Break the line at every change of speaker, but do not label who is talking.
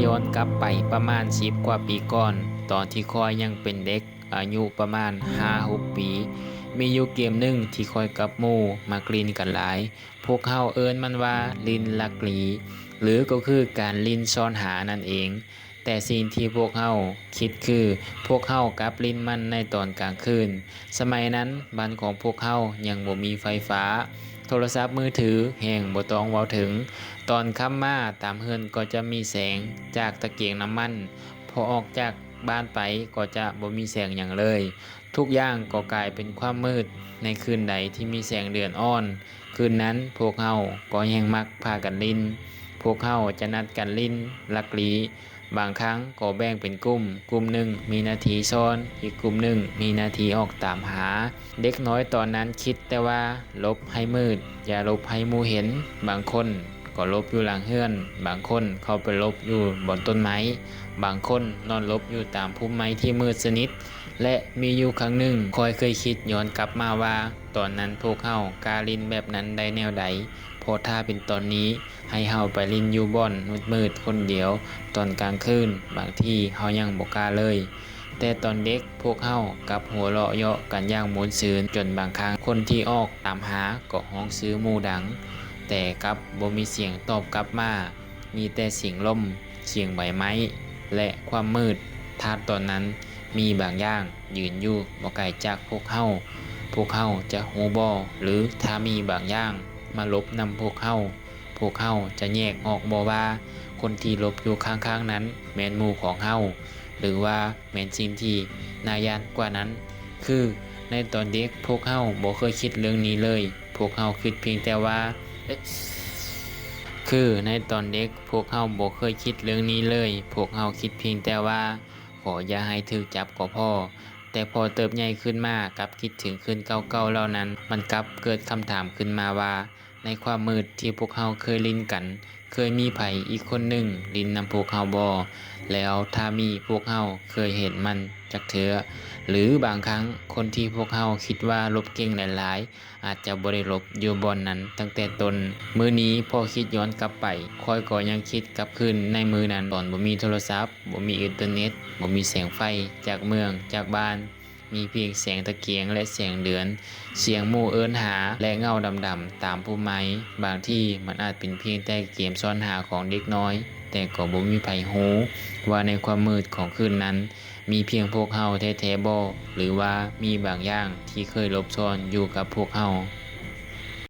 ย้อนกลับไปประมาณ10กว่าปีก่อนตอนที่คอยยังเป็นเด็กอายุประมาณ5-6 ปีมีอยู่เกมหนึ่งที่คอยกับหมู่มากลินกันหลายพวกเขาเอิ้นมันว่าลินลักลีหรือก็คือการลินซ่อนหานั่นเองแต่สิ่งที่พวกเขาคิดคือพวกเขากับลินมันในตอนกลางคืนสมัยนั้นบ้านของพวกเขายังบ่มีไฟฟ้าโทรศัพท์มือถือแห่งบ่ต้องเว้าถึงตอนค่ำมาตามเฮือนก็จะมีแสงจากตะเกียงน้ำมันพอออกจากบ้านไปก็จะบ่มีแสงอย่างเลยทุกอย่างก็กลายเป็นความมืดในคืนใดที่มีแสงเดือนอ่อนคืนนั้นพวกเขาก็ยังมักพากันลิ้นพวกเขาจะนัดกันลิ้นลักลีบางครั้งก็แบ่งเป็นกลุ่มหนึ่งมีหน้าที่ซ่อนอีกกลุ่มหนึ่งมีหน้าที่ออกตามหาเด็กน้อยตอนนั้นคิดแต่ว่าลบให้มืดอย่าลบให้หมู่เห็นบางคนก็ลบอยู่หลังเฮือนบางคนเข้าไปลบอยู่บนต้นไม้บางคนนอนลบอยู่ตามพุ่มไม้ที่มืดสนิทและมีอยู่ครั้งหนึ่งคอยเคยคิดย้อนกลับมาว่าตอนนั้นพวกเขากาลินแบบนั้นได้แนวใดพอถ้าเป็นตอนนี้ให้เฮาไปลินอยู่บ่อนมืดๆคนเดียวตอนกลางคืนบางที่เฮายังบ่กล้าเลยแต่ตอนเด็กพวกเฮากับหัวเราะเยาะกันอย่างม้วนซื่นจนบางครั้งคนที่ออกตามหาก็ฮ้องซื้อหมู่ดังแต่กลับบ่มีเสียงตอบกลับมามีแต่เสียงลมเสียงใบไม้และความมืดถ้าตอนนั้นมีบางอย่างยืนอยู่บ่ไกลจากพวกเฮาจะฮู้บ่หรือถ้ามีบางอย่างมาลบนำพวกเฮาจะแยกออกบ่ว่าคนที่ลบอยู่ข้างๆนั้นแม่นหมู่ของเฮาหรือว่าแม่นสิ่งที่น่าย้านกว่านั้นคือในตอนเด็กพวกเฮาบ่เคยคิดเรื่องนี้เลยพวกเฮาคิดเพียงแต่ว่าคือในตอนเด็กพวกเฮาบ่เคยคิดเรื่องนี้เลยพวกเฮาคิดเพียงแต่ว่าขออย่าให้ถูกจับก็พอแต่พอเติบใหญ่ขึ้นมากับคิดถึงคืนเก่าๆเหล่านั้นมันกลับเกิดคำถามขึ้นมาว่าในความมืดที่พวกเฮาเคยลิ้นกันเคยมีไผอีกคนหนึ่งลิ้นนำพวกเฮาบ่แล้วถ้ามีพวกเฮาเคยเห็นมันจักเทื่อหรือบางครั้งคนที่พวกเฮาคิดว่าลบเก่งหลายๆอาจจะบ่ได้ลบอยู่บ่อนนั้นตั้งแต่ต้นมื้อนี้พอคิดย้อนกลับไปค่อยก็ยังคิดกลับคืนในมื้อนั้นตอนบ่มีโทรศัพท์บ่มีอินเทอร์เน็ตบ่มีแสงไฟจากเมืองจากบ้านมีเพียงแสงตะเกียงและแสงเดือนเสียงหมู่เอิ้นหาและเงาดำๆตามพุ่มไม้บางที่มันอาจเป็นเพียงแต่เกมซ่อนหาของเด็กน้อยแต่ก็บ่มีไผฮู้ว่าในความมืดของคืนนั้นมีเพียงพวกเฮาแท้ๆบ่หรือว่ามีบางอย่างที่เคยหลบซ่อนอยู่กับพวกเฮา